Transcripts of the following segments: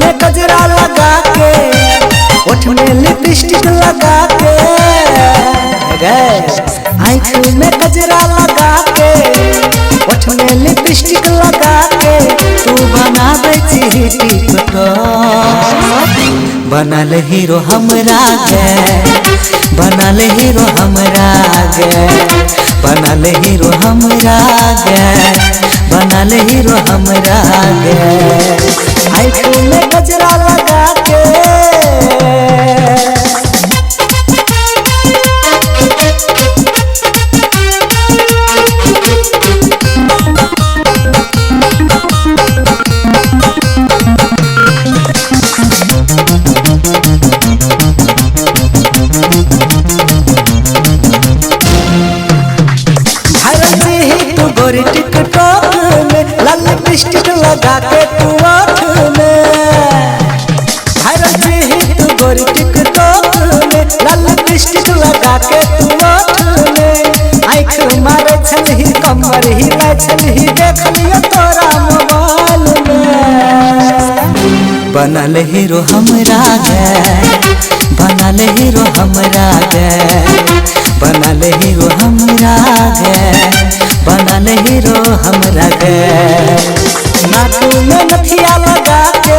में गजरा लगा के, ओठ में लिपस्टिक लगा के, आँख में गजरा लगा के, ओठ में लिपस्टिक लगा के, तू बनावे छी टिकटॉक। बनल हीरो हमरा गे, बनल हीरो हमरा गे, बनल हीरो हमरा गे, बनल हीरो हमरा गे, आँख में गजरा लगा के। गोरी टिकटॉक में लाल लिपस्टिक लगा के तू आँख में, भारत ही तू गोरी टिकटॉक में लाल लिपस्टिक लगा के तू आँख में, आँख मारे छलही कमर हिला छलही देख लियो तोरा मोबाइल में। बनल हीरो हमरा गे, बनल हीरो हमरा गे, बनल हीरो हमरा गे, बनल हीरो हमरा गे, नाक में नथिया लगा के।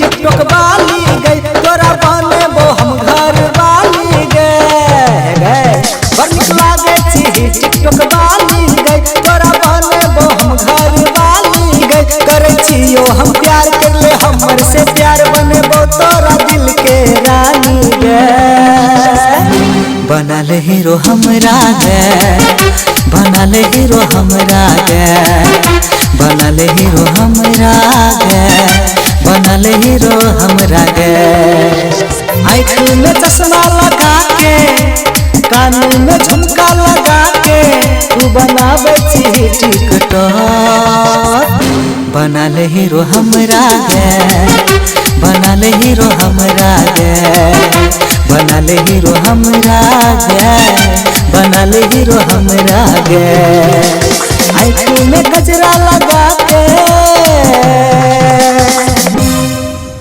टिकटॉक वाली गई तोरा बने बो हम घर वाली गए, बड़ निक लागे छी टिकटॉक वाली गई तोरा बने बो हम घर वाली गई, करे छियो हम प्यार कर ले हमर से प्यार बने बो तोरा दिल के रानी गे। बनल हीरो हमरा गे, बनल हीरो हमरा गे, बनल हीरो हमरा गे, बनल हीरो हमरा गे, आँख में चश्मा लगा के, कान में झुमका लगा के, तू बनावे छी टिकटॉक। बनल हीरो हमरा गे, बनल हीरो हमरा गे, बनल हीरो हमरा गे, बनल हीरो हमरा गे, आँख में गजरा लगा के।